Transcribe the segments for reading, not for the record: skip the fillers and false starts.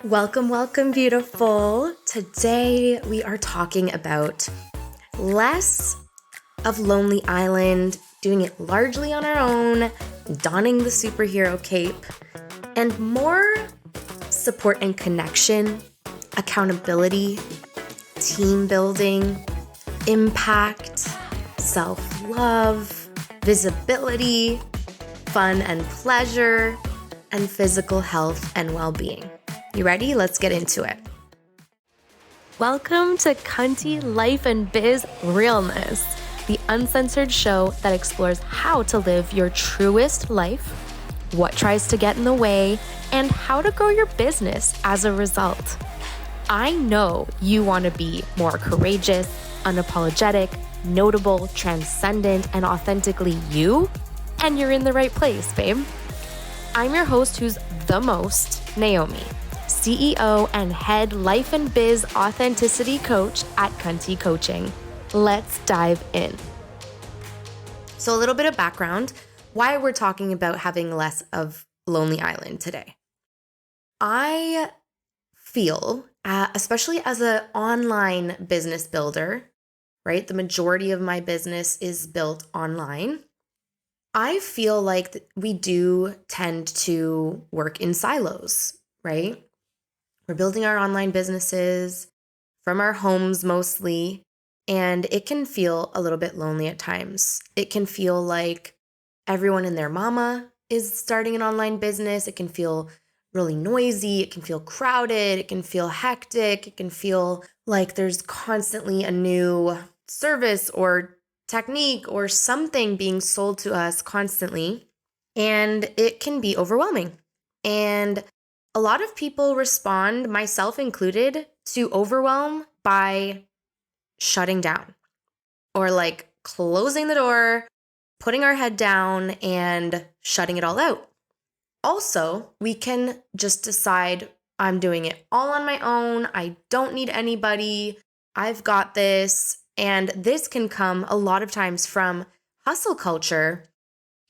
Welcome, welcome, beautiful. Today we are talking about less of Lonely Island, doing it largely on our own, donning the superhero cape, and more support and connection, accountability, team building, impact, self-love, visibility, fun and pleasure, and physical health and well-being. You ready? Let's get into it. Welcome to Cunty Life and Biz Realness, the uncensored show that explores how to live your truest life, what tries to get in the way, and how to grow your business as a result. I know you want to be more courageous, unapologetic, notable, transcendent, and authentically you, and you're in the right place, babe. I'm your host who's the most, Naomi, CEO and head life and biz authenticity coach at Cunty Coaching. Let's dive in. So a little bit of background, why we're talking about having less of Lonely Island today. I feel, especially as an online business builder, right? The majority of my business is built online. I feel like we do tend to work in silos, right? We're building our online businesses from our homes mostly, and it can feel a little bit lonely at times. It can feel like everyone and their mama is starting an online business. It can feel really noisy. It can feel crowded. It can feel hectic. It can feel like there's constantly a new service or technique or something being sold to us constantly, and it can be overwhelming. And a lot of people respond, myself included, to overwhelm by shutting down or like closing the door, putting our head down and shutting it all out. Also, we can just decide, I'm doing it all on my own. I don't need anybody. I've got this. And this can come a lot of times from hustle culture,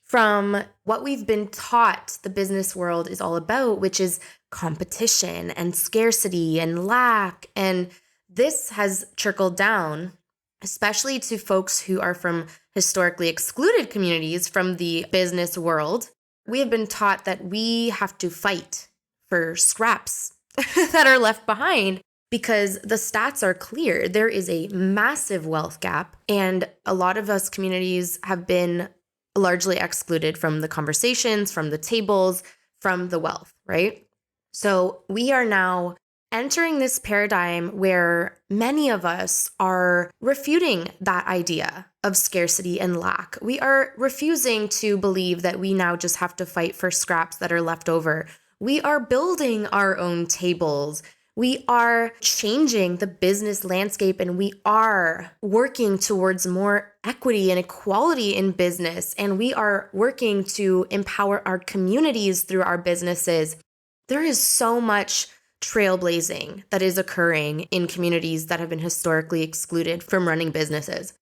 from what we've been taught the business world is all about, which is competition and scarcity and lack. And this has trickled down, especially to folks who are from historically excluded communities from the business world. We have been taught that we have to fight for scraps that are left behind because the stats are clear. There is a massive wealth gap, and a lot of us communities have been largely excluded from the conversations, from the tables, from the wealth, right? So we are now entering this paradigm where many of us are refuting that idea of scarcity and lack. We are refusing to believe that we now just have to fight for scraps that are left over. We are building our own tables. We are changing the business landscape, and we are working towards more equity and equality in business. And we are working to empower our communities through our businesses. There is so much trailblazing that is occurring in communities that have been historically excluded from running businesses.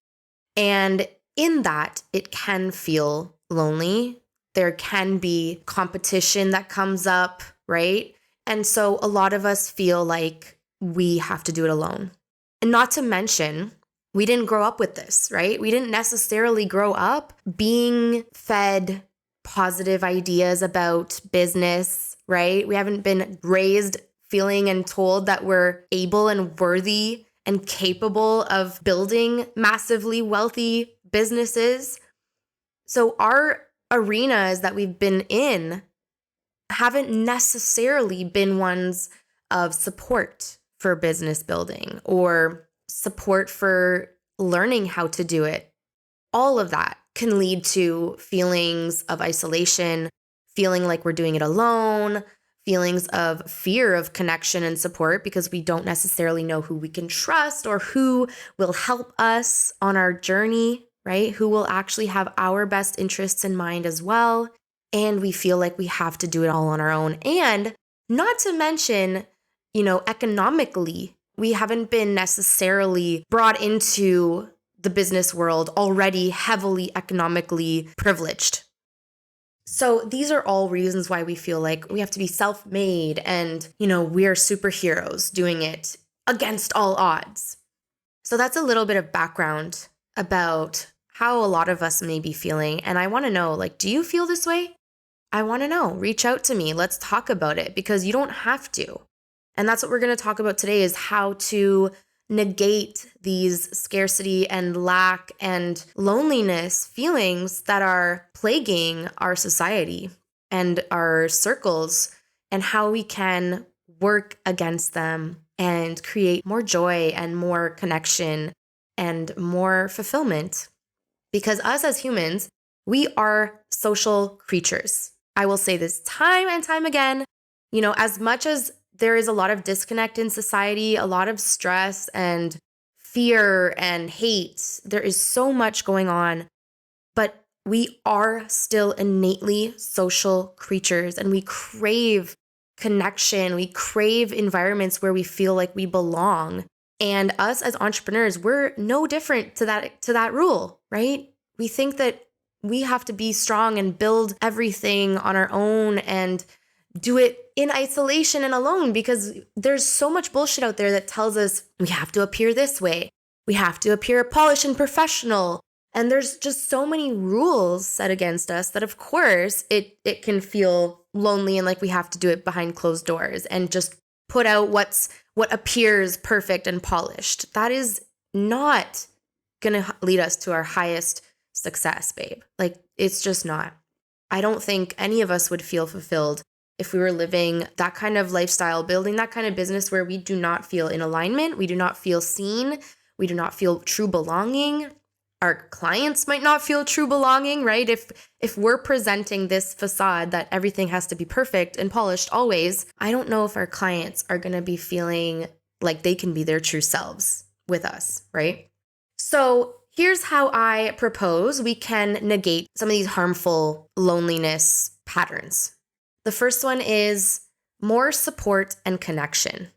And in that, it can feel lonely. There can be competition that comes up, right? And so a lot of us feel like we have to do it alone. And not to mention, we didn't grow up with this, right? We didn't necessarily grow up being fed positive ideas about business, right? We haven't been raised feeling and told that we're able and worthy and capable of building massively wealthy businesses. So our arenas that we've been in haven't necessarily been ones of support for business building or support for learning how to do it. All of that can lead to feelings of isolation, feeling like we're doing it alone, feelings of fear of connection and support because we don't necessarily know who we can trust or who will help us on our journey, right? Who will actually have our best interests in mind as well. And we feel like we have to do it all on our own. And not to mention, economically, we haven't been necessarily brought into the business world already heavily economically privileged. So these are all reasons why we feel like we have to be self-made and, we are superheroes doing it against all odds. So that's a little bit of background about how a lot of us may be feeling. And I want to know, do you feel this way? I want to know. Reach out to me. Let's talk about it because you don't have to. And that's what we're going to talk about today is how to negate these scarcity and lack and loneliness feelings that are plaguing our society and our circles, and how we can work against them and create more joy and more connection and more fulfillment. Because us as humans, we are social creatures. I will say this time and time again, as much as there is a lot of disconnect in society, a lot of stress and fear and hate, there is so much going on, but we are still innately social creatures and we crave connection. We crave environments where we feel like we belong. And us as entrepreneurs, we're no different to that rule, right? We think that we have to be strong and build everything on our own and do it in isolation and alone because there's so much bullshit out there that tells us we have to appear this way. We have to appear polished and professional. And there's just so many rules set against us that, of course, it can feel lonely and like we have to do it behind closed doors and just put out what appears perfect and polished. That is not going to lead us to our highest success, babe. It's just not. I don't think any of us would feel fulfilled if we were living that kind of lifestyle, building that kind of business where we do not feel in alignment, we do not feel seen, we do not feel true belonging. Our clients might not feel true belonging, right? If we're presenting this facade that everything has to be perfect and polished always, I don't know if our clients are going to be feeling like they can be their true selves with us, right? So here's how I propose we can negate some of these harmful loneliness patterns. The first one is more support and connection,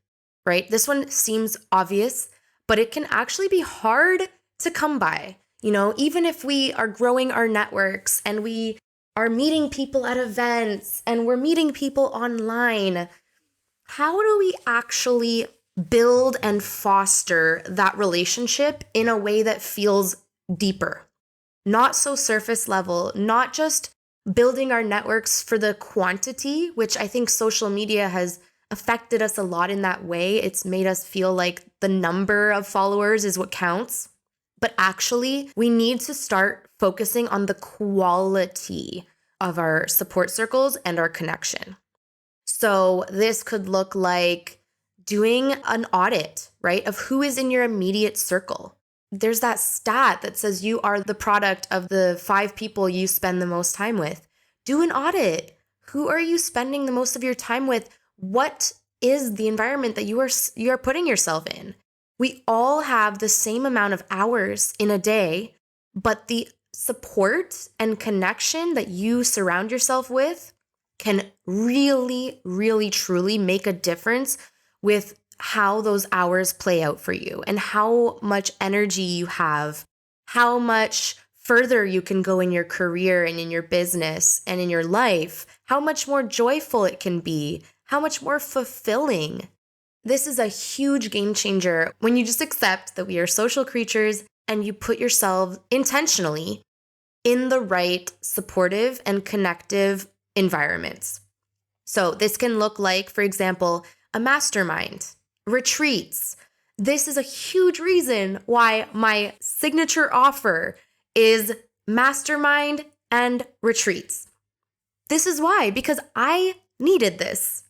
right? This one seems obvious, but it can actually be hard to come by. Even if we are growing our networks and we are meeting people at events and we're meeting people online, how do we actually build and foster that relationship in a way that feels deeper? Not so surface level, not just building our networks for the quantity, which I think social media has affected us a lot in that way. It's made us feel like the number of followers is what counts. But actually, we need to start focusing on the quality of our support circles and our connection. So this could look like doing an audit, right, of who is in your immediate circle. There's that stat that says you are the product of the 5 people you spend the most time with. Do an audit. Who are you spending the most of your time with? What is the environment that you are putting yourself in? We all have the same amount of hours in a day, but the support and connection that you surround yourself with can really, really, truly make a difference with how those hours play out for you and how much energy you have, how much further you can go in your career and in your business and in your life, how much more joyful it can be, how much more fulfilling. This is a huge game changer when you just accept that we are social creatures and you put yourself intentionally in the right supportive and connective environments. So this can look like, for example, a mastermind, retreats. This is a huge reason why my signature offer is mastermind and retreats. This is why, because I needed this.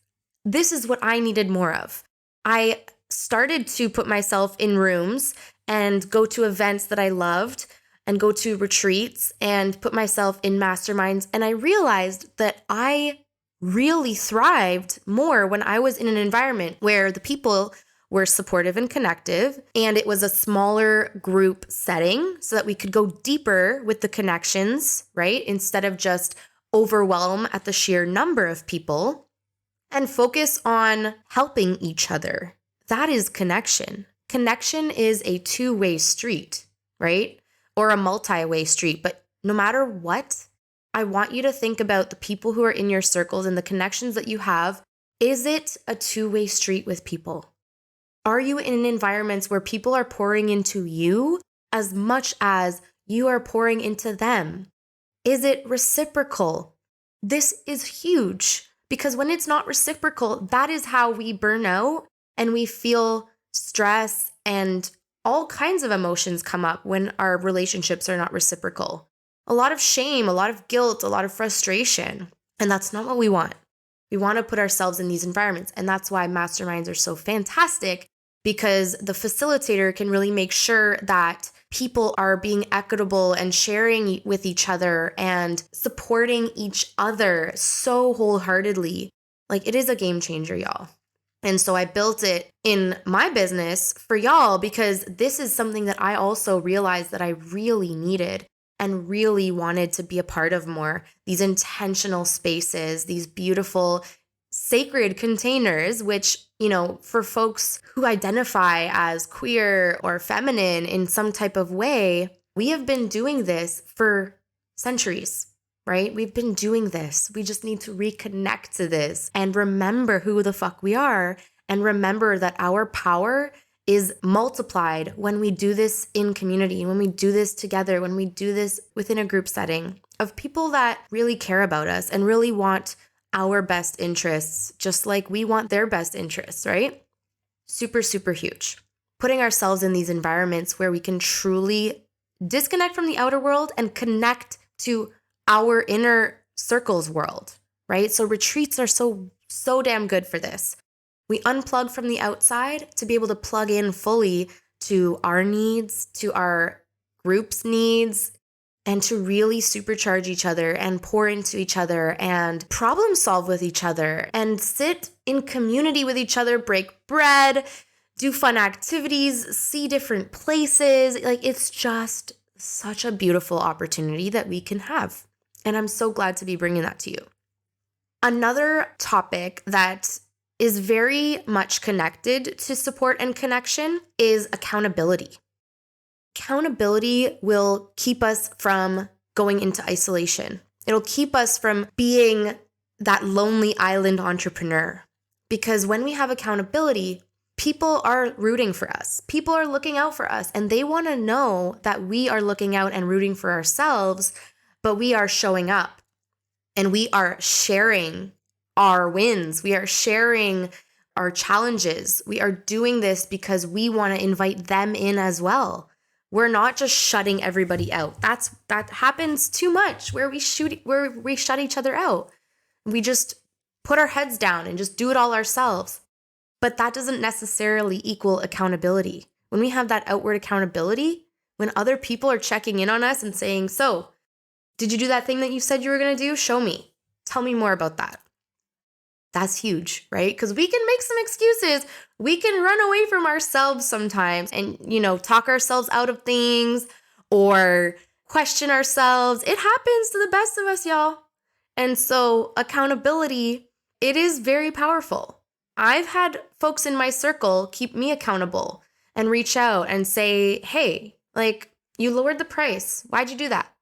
This is what I needed more of. I started to put myself in rooms and go to events that I loved and go to retreats and put myself in masterminds. And I realized that I really thrived more when I was in an environment where the people were supportive and connective, and it was a smaller group setting so that we could go deeper with the connections, right? Instead of just overwhelm at the sheer number of people. And focus on helping each other. That is connection. Connection is a two-way street, right? Or a multi-way street. But no matter what, I want you to think about the people who are in your circles and the connections that you have. Is it a two-way street with people? Are you in environments where people are pouring into you as much as you are pouring into them? Is it reciprocal? This is huge because when it's not reciprocal, that is how we burn out and we feel stress and all kinds of emotions come up when our relationships are not reciprocal. A lot of shame, a lot of guilt, a lot of frustration. And that's not what we want. We want to put ourselves in these environments. And that's why masterminds are so fantastic, because the facilitator can really make sure that people are being equitable and sharing with each other and supporting each other so wholeheartedly. Like, it is a game changer, y'all. And so I built it in my business for y'all because this is something that I also realized that I really needed and really wanted to be a part of more. These intentional spaces, these beautiful sacred containers, which, for folks who identify as queer or feminine in some type of way, we have been doing this for centuries, right? We've been doing this. We just need to reconnect to this and remember who the fuck we are and remember that our power is multiplied when we do this in community, when we do this together, when we do this within a group setting of people that really care about us and really want our best interests, just like we want their best interests, right? Super, super huge. Putting ourselves in these environments where we can truly disconnect from the outer world and connect to our inner circles world, right? So retreats are so damn good for this. We unplug from the outside to be able to plug in fully to our needs, to our group's needs, and to really supercharge each other and pour into each other and problem solve with each other and sit in community with each other, break bread, do fun activities, see different places. Like, it's just such a beautiful opportunity that we can have. And I'm so glad to be bringing that to you. Another topic that is very much connected to support and connection is accountability. Accountability will keep us from going into isolation. It'll keep us from being that lonely island entrepreneur. Because when we have accountability, people are rooting for us. People are looking out for us, and they want to know that we are looking out and rooting for ourselves, but we are showing up and we are sharing our wins. We are sharing our challenges. We are doing this because we want to invite them in as well. We're not just shutting everybody out. That happens too much where we shut each other out. We just put our heads down and just do it all ourselves. But that doesn't necessarily equal accountability. When we have that outward accountability, when other people are checking in on us and saying, "So, did you do that thing that you said you were going to do? Show me. Tell me more about that." That's huge, right? Because we can make some excuses. We can run away from ourselves sometimes and, talk ourselves out of things or question ourselves. It happens to the best of us, y'all. And so accountability, it is very powerful. I've had folks in my circle keep me accountable and reach out and say, "Hey, you lowered the price. Why'd you do that?"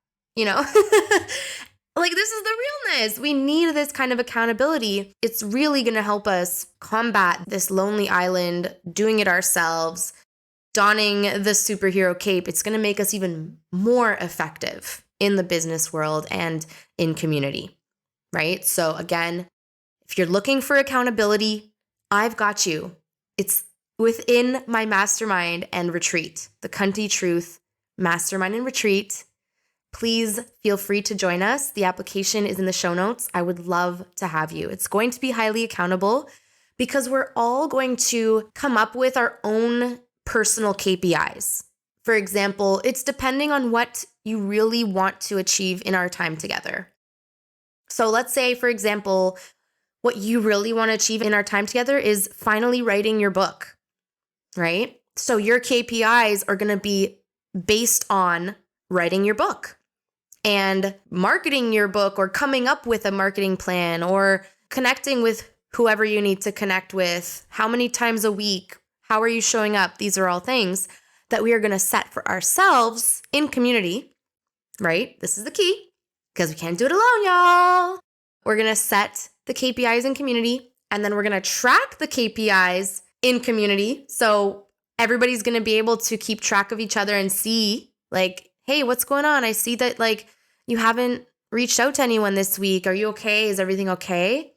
This is the realness. We need this kind of accountability. It's really going to help us combat this lonely island, doing it ourselves, donning the superhero cape. It's going to make us even more effective in the business world and in community, right? So again, if you're looking for accountability, I've got you. It's within my mastermind and retreat, the Cunty Truth Mastermind and Retreat. Please feel free to join us. The application is in the show notes. I would love to have you. It's going to be highly accountable because we're all going to come up with our own personal KPIs. For example, it's depending on what you really want to achieve in our time together. So let's say, for example, what you really want to achieve in our time together is finally writing your book, right? So your KPIs are going to be based on writing your book and marketing your book or coming up with a marketing plan or connecting with whoever you need to connect with, how many times a week, how are you showing up? These are all things that we are going to set for ourselves in community, right? This is the key. because we can't do it alone, y'all. We're going to set the KPIs in community, and then we're going to track the KPIs in community. So everybody's going to be able to keep track of each other and see like, hey, what's going on? I see that like you haven't reached out to anyone this week. Are you okay? Is everything okay?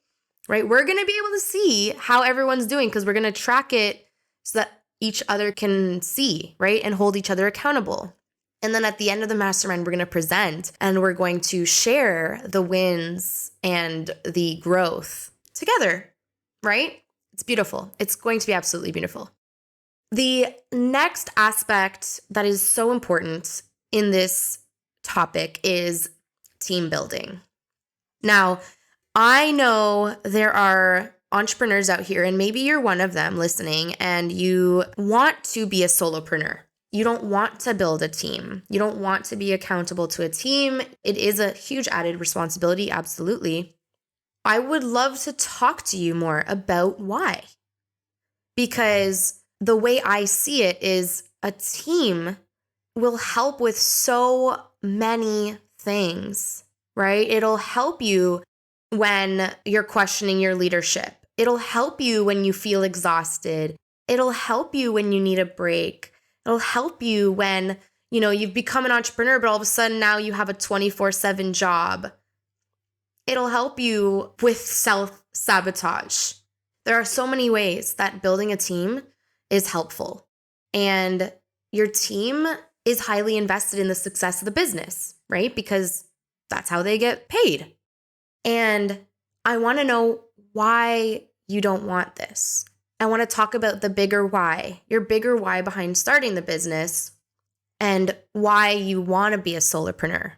Right? We're going to be able to see how everyone's doing because we're going to track it so that each other can see, right? And hold each other accountable. And then at the end of the mastermind, we're going to present and we're going to share the wins and the growth together, right? It's beautiful. It's going to be absolutely beautiful. The next aspect that is so important in this topic is team building. Now, I know there are entrepreneurs out here, and maybe you're one of them listening, and you want to be a solopreneur. You don't want to build a team. You don't want to be accountable to a team. It is a huge added responsibility, absolutely. I would love to talk to you more about why. Because the way I see it is a team will help with so many things, right? It'll help you when you're questioning your leadership. It'll help you when you feel exhausted. It'll help you when you need a break. It'll help you when, you've become an entrepreneur, but all of a sudden now you have a 24/7 job. It'll help you with self-sabotage. There are so many ways that building a team is helpful. And your team is highly invested in the success of the business, right? Because that's how they get paid. And I want to know why you don't want this. I want to talk about the bigger why, your bigger why behind starting the business and why you want to be a solopreneur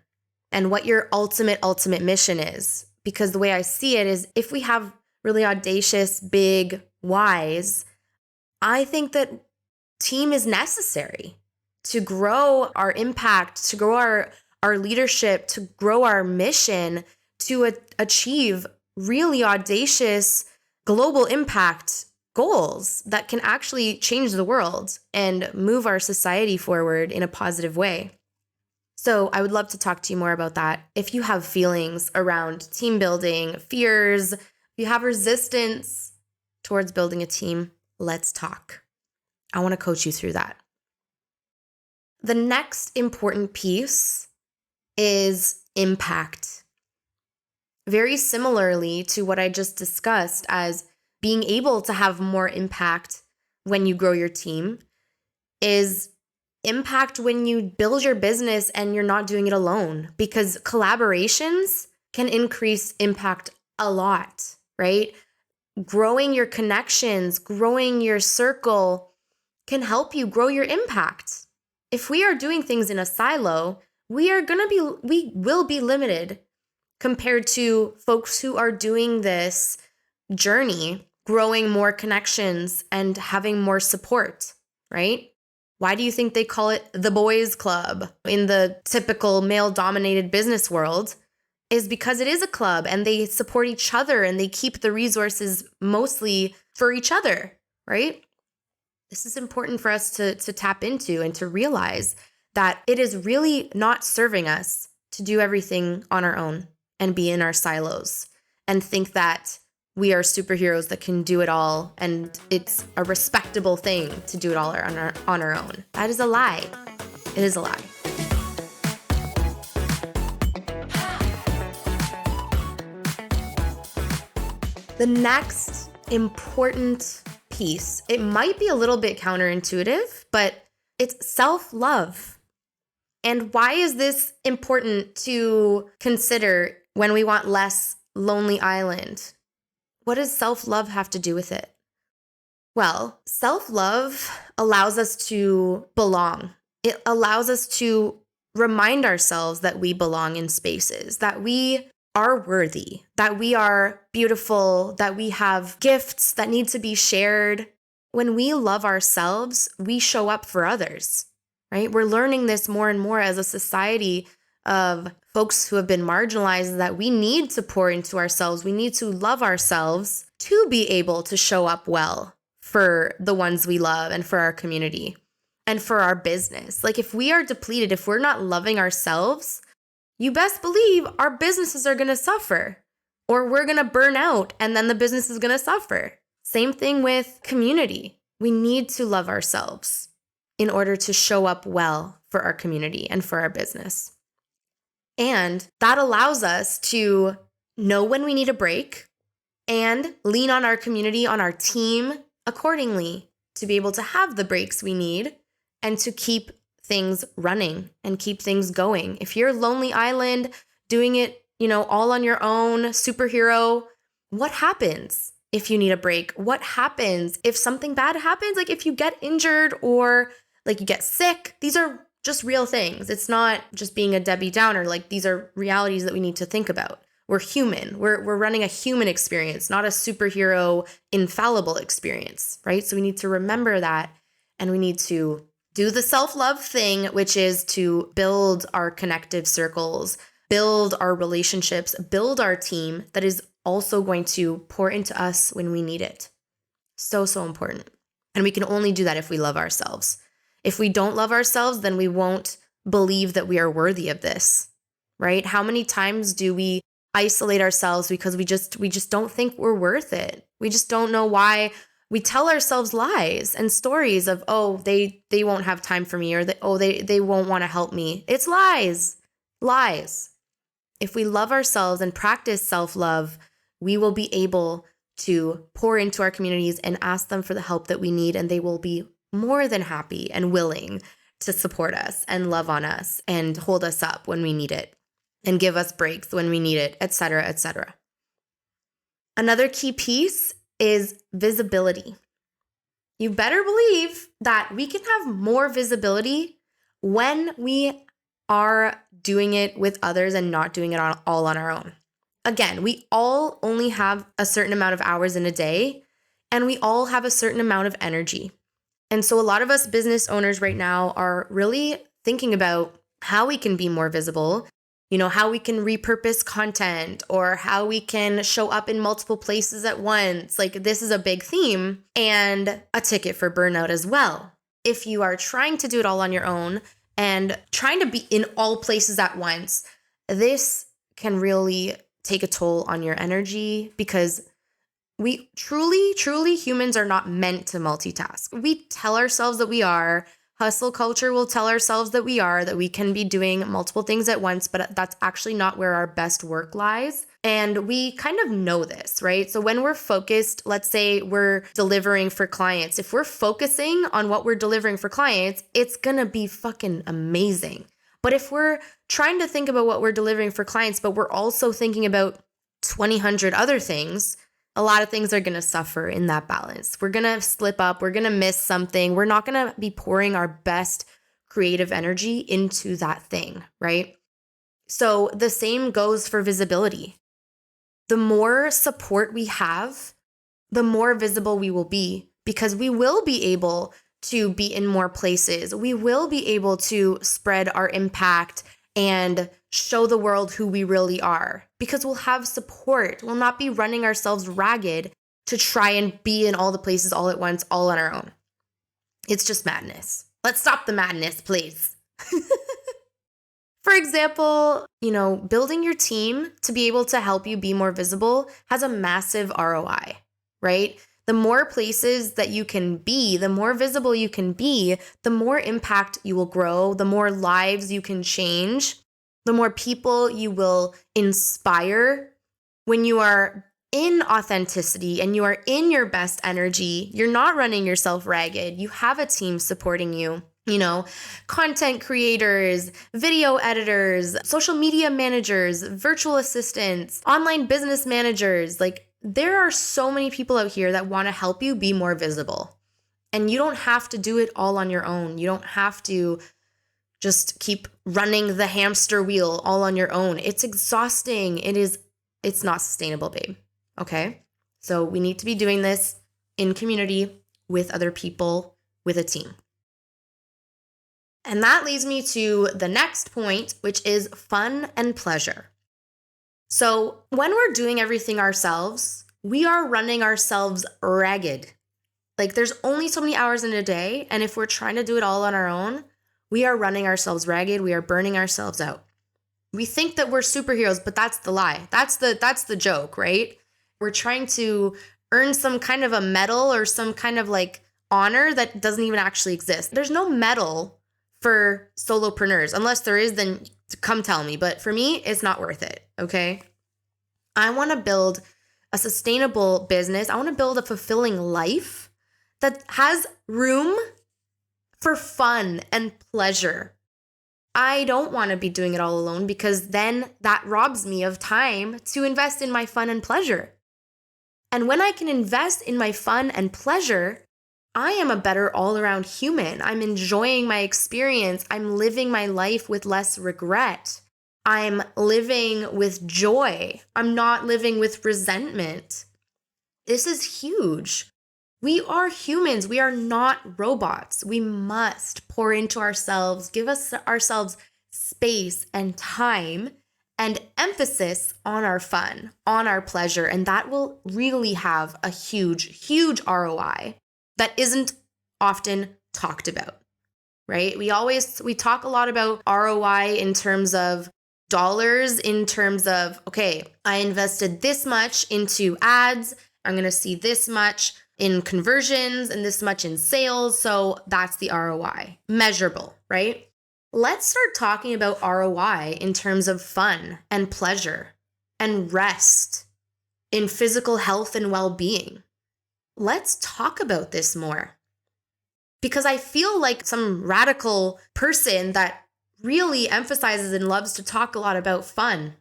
and what your ultimate mission is. Because the way I see it is if we have really audacious, big whys, I think that team is necessary to grow our impact, to grow our leadership, to grow our mission, to achieve really audacious global impact goals that can actually change the world and move our society forward in a positive way. So I would love to talk to you more about that. If you have feelings around team building, fears, if you have resistance towards building a team, let's talk. I want to coach you through that. The next important piece is impact. Very similarly to what I just discussed as being able to have more impact when you grow your team is impact when you build your business and you're not doing it alone, because collaborations can increase impact a lot, right? Growing your connections, growing your circle can help you grow your impact. If we are doing things in a silo, we will be limited compared to folks who are doing this journey, growing more connections and having more support, right? Why do you think they call it the boys club in the typical male-dominated business world? Is because it is a club and they support each other and they keep the resources mostly for each other, right? This is important for us to tap into and to realize that it is really not serving us to do everything on our own and be in our silos and think that we are superheroes that can do it all and it's a respectable thing to do it all on our own. That is a lie. It is a lie. The next important piece, it might be a little bit counterintuitive, but it's self-love. And why is this important to consider when we want less lonely island? What does self-love have to do with it? Well, self-love allows us to belong. It allows us to remind ourselves that we belong in spaces, that we are worthy, that we are beautiful, that we have gifts that need to be shared. When we love ourselves, we show up for others, right? We're learning this more and more as a society of folks who have been marginalized, that we need to pour into ourselves. We need to love ourselves to be able to show up well for the ones we love and for our community and for our business. Like if we are depleted, if we're not loving ourselves, you best believe our businesses are going to suffer, or we're going to burn out and then the business is going to suffer. Same thing with community. We need to love ourselves in order to show up well for our community and for our business. And that allows us to know when we need a break and lean on our community, on our team accordingly to be able to have the breaks we need and to keep things running and keep things going. If you're Lonely Island doing it, all on your own, superhero, what happens if you need a break? What happens if something bad happens? Like if you get injured or like you get sick, these are just real things. It's not just being a Debbie Downer. Like these are realities that we need to think about. We're human. We're running a human experience, not a superhero infallible experience, right? So we need to remember that, and we need to do the self-love thing, which is to build our connective circles, build our relationships, build our team that is also going to pour into us when we need it. So, so important. And we can only do that if we love ourselves. If we don't love ourselves, then we won't believe that we are worthy of this, right? How many times do we isolate ourselves because we just don't think we're worth it? We just don't know why. We tell ourselves lies and stories of, oh, they won't have time for me, or they won't want to help me. It's lies. If we love ourselves and practice self-love, we will be able to pour into our communities and ask them for the help that we need, and they will be more than happy and willing to support us and love on us and hold us up when we need it and give us breaks when we need it, etc., etc. Another key piece is visibility. You better believe that we can have more visibility when we are doing it with others and not doing it all on our own. Again, we all only have a certain amount of hours in a day, and we all have a certain amount of energy. And so a lot of us business owners right now are really thinking about how we can be more visible, how we can repurpose content or how we can show up in multiple places at once. Like this is a big theme and a ticket for burnout as well. If you are trying to do it all on your own and trying to be in all places at once, this can really take a toll on your energy because we truly humans are not meant to multitask. We tell ourselves that we are. Hustle culture will tell ourselves that we can be doing multiple things at once, but that's actually not where our best work lies. And we kind of know this, right? So when we're focused, let's say we're delivering for clients. If we're focusing on what we're delivering for clients, it's gonna be fucking amazing. But if we're trying to think about what we're delivering for clients, but we're also thinking about 2,000 other things, a lot of things are going to suffer in that balance. We're going to slip up. We're going to miss something. We're not going to be pouring our best creative energy into that thing, right? So the same goes for visibility. The more support we have, the more visible we will be because we will be able to be in more places. We will be able to spread our impact and show the world who we really are because we'll have support. We'll not be running ourselves ragged to try and be in all the places all at once, all on our own. It's just madness. Let's stop the madness, please. For example, building your team to be able to help you be more visible has a massive ROI, right? The more places that you can be, the more visible you can be, the more impact you will grow, the more lives you can change, the more people you will inspire. When you are in authenticity and you are in your best energy, you're not running yourself ragged. You have a team supporting you. Content creators, video editors, social media managers, virtual assistants, online business managers, there are so many people out here that want to help you be more visible. And you don't have to do it all on your own. You don't have to just keep running the hamster wheel all on your own. It's exhausting. It's not sustainable, babe. Okay? So we need to be doing this in community with other people, with a team. And that leads me to the next point, which is fun and pleasure. So when we're doing everything ourselves, we are running ourselves ragged. There's only so many hours in a day. And if we're trying to do it all on our own, we are running ourselves ragged. We are burning ourselves out. We think that we're superheroes, but that's the lie. That's the joke, right? We're trying to earn some kind of a medal or some kind of like honor that doesn't even actually exist. There's no medal for solopreneurs. Unless there is, then come tell me. But for me, it's not worth it, okay? I want to build a sustainable business. I want to build a fulfilling life that has room for fun and pleasure. I don't want to be doing it all alone because then that robs me of time to invest in my fun and pleasure. And when I can invest in my fun and pleasure, I am a better all-around human. I'm enjoying my experience. I'm living my life with less regret. I'm living with joy. I'm not living with resentment. This is huge. We are humans. We are not robots. We must pour into ourselves, give ourselves space and time and emphasis on our fun, on our pleasure. And that will really have a huge, huge ROI that isn't often talked about, right? We talk a lot about ROI in terms of dollars, in terms of, okay, I invested this much into ads. I'm going to see this much in conversions and this much in sales. So that's the ROI. Measurable, right? Let's start talking about ROI in terms of fun and pleasure and rest, in physical health and well-being. Let's talk about this more. Because I feel like some radical person that really emphasizes and loves to talk a lot about fun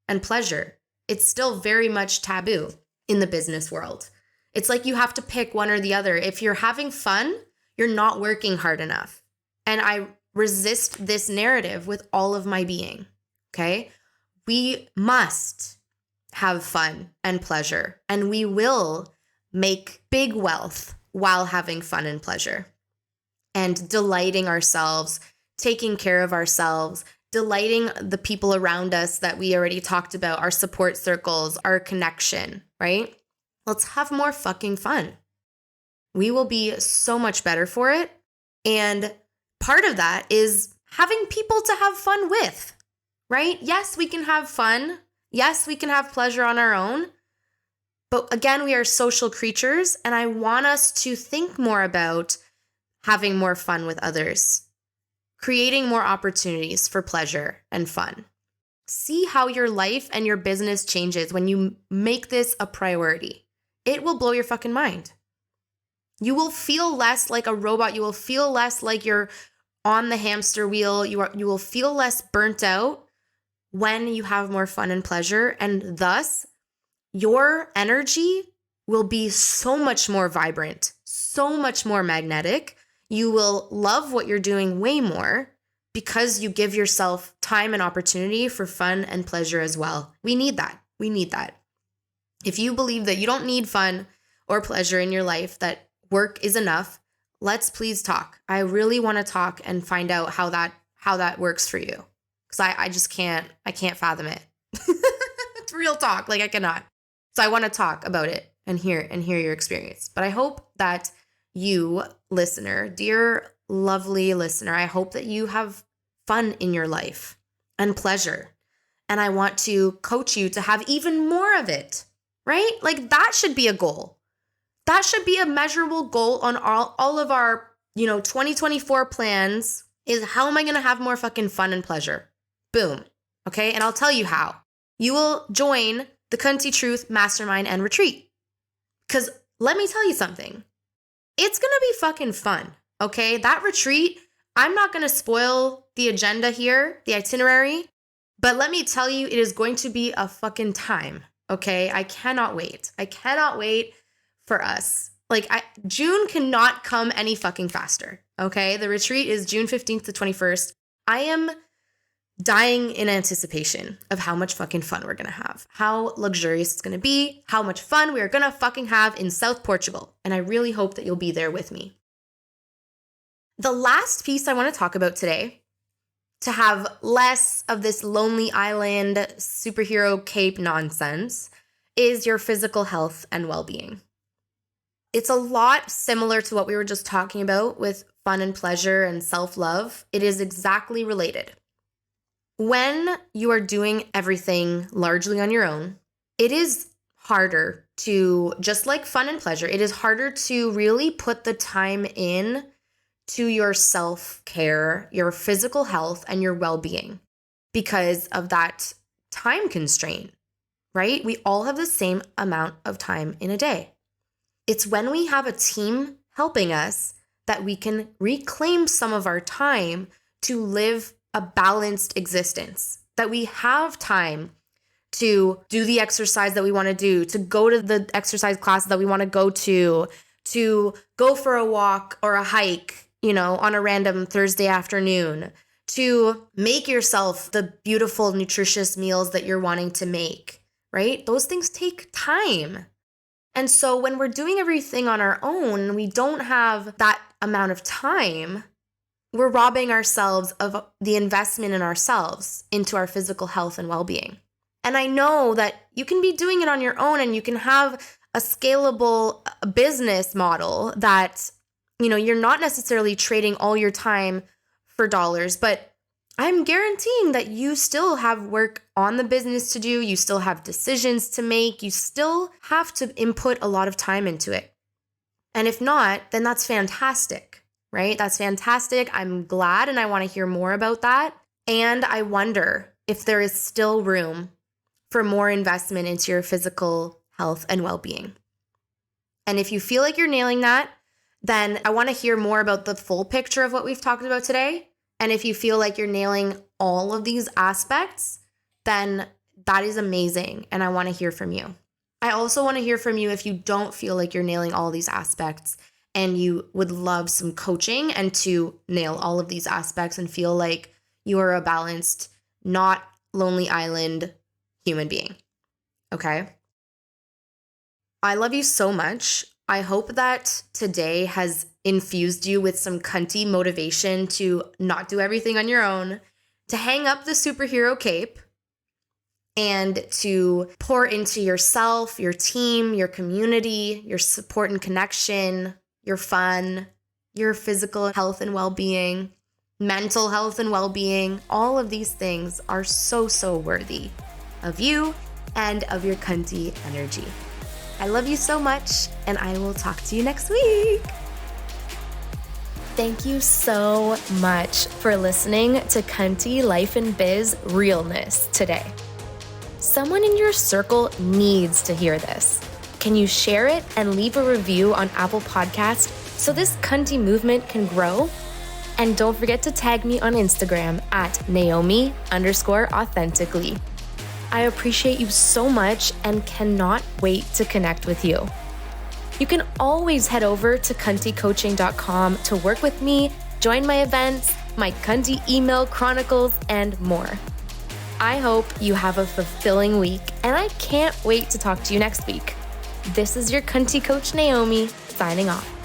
and pleasure. It's still very much taboo in the business world. It's like you have to pick one or the other. If you're having fun, you're not working hard enough. And I resist this narrative with all of my being, okay? We must have fun and pleasure, and we will make big wealth while having fun and pleasure and delighting ourselves, taking care of ourselves, delighting the people around us that we already talked about, our support circles, our connection, right? Let's have more fucking fun. We will be so much better for it. And part of that is having people to have fun with, right? Yes, we can have fun. Yes, we can have pleasure on our own. But again, we are social creatures, and I want us to think more about having more fun with others, creating more opportunities for pleasure and fun. See how your life and your business changes when you make this a priority. It will blow your fucking mind. You will feel less like a robot. You will feel less like you're on the hamster wheel. You will feel less burnt out when you have more fun and pleasure. And thus, your energy will be so much more vibrant, so much more magnetic. You will love what you're doing way more because you give yourself time and opportunity for fun and pleasure as well. We need that. We need that. If you believe that you don't need fun or pleasure in your life, that work is enough, let's please talk. I really want to talk and find out how that works for you. Because I can't fathom it. It's real talk. Like I cannot. So I want to talk about it and hear your experience. But I hope that you, listener, dear lovely listener, I hope that you have fun in your life and pleasure. And I want to coach you to have even more of it, right? Like that should be a goal. That should be a measurable goal on all of our, 2024 plans is how am I going to have more fucking fun and pleasure? Boom. Okay. And I'll tell you how. You will join the Cunty Truth Mastermind and Retreat. Because let me tell you something. It's going to be fucking fun. Okay. That retreat, I'm not going to spoil the agenda here, the itinerary, but let me tell you, it is going to be a fucking time. Okay. I cannot wait. I cannot wait for us. June cannot come any fucking faster. Okay. The retreat is June 15th to 21st. I am dying in anticipation of how much fucking fun we're going to have, how luxurious it's going to be, how much fun we are going to fucking have in South Portugal. And I really hope that you'll be there with me. The last piece I want to talk about today, to have less of this lonely island superhero cape nonsense, is your physical health and well-being. It's a lot similar to what we were just talking about with fun and pleasure and self-love. It is exactly related. When you are doing everything largely on your own, it is harder to, just like fun and pleasure, it is harder to really put the time in to your self-care, your physical health, and your well-being because of that time constraint, right? We all have the same amount of time in a day. It's when we have a team helping us that we can reclaim some of our time to live a balanced existence, that we have time to do the exercise that we want to do, to go to the exercise classes that we want to go for a walk or a hike, on a random Thursday afternoon, to make yourself the beautiful, nutritious meals that you're wanting to make, right? Those things take time. And so when we're doing everything on our own, we don't have that amount of time. We're robbing ourselves of the investment in ourselves into our physical health and well-being. And I know that you can be doing it on your own and you can have a scalable business model that, you're not necessarily trading all your time for dollars, but I'm guaranteeing that you still have work on the business to do. You still have decisions to make. You still have to input a lot of time into it. And if not, then that's fantastic, right? That's fantastic. I'm glad and I want to hear more about that. And I wonder if there is still room for more investment into your physical health and well-being. And if you feel like you're nailing that, then I want to hear more about the full picture of what we've talked about today. And if you feel like you're nailing all of these aspects, then that is amazing. And I want to hear from you. I also want to hear from you if you don't feel like you're nailing all these aspects and you would love some coaching and to nail all of these aspects and feel like you are a balanced, not lonely island human being. Okay? I love you so much. I hope that today has infused you with some cunty motivation to not do everything on your own, to hang up the superhero cape, and to pour into yourself, your team, your community, your support and connection, your fun, your physical health and well-being, mental health and well-being. All of these things are so, so worthy of you and of your cunty energy. I love you so much, and I will talk to you next week. Thank you so much for listening to Cunty Life and Biz Realness today. Someone in your circle needs to hear this. Can you share it and leave a review on Apple Podcasts so this cunty movement can grow? And don't forget to tag me on Instagram at Naomi_authentically. I appreciate you so much and cannot wait to connect with you. You can always head over to cuntycoaching.com to work with me, join my events, my Cunty email chronicles, and more. I hope you have a fulfilling week, and I can't wait to talk to you next week. This is your Cunty coach, Naomi, signing off.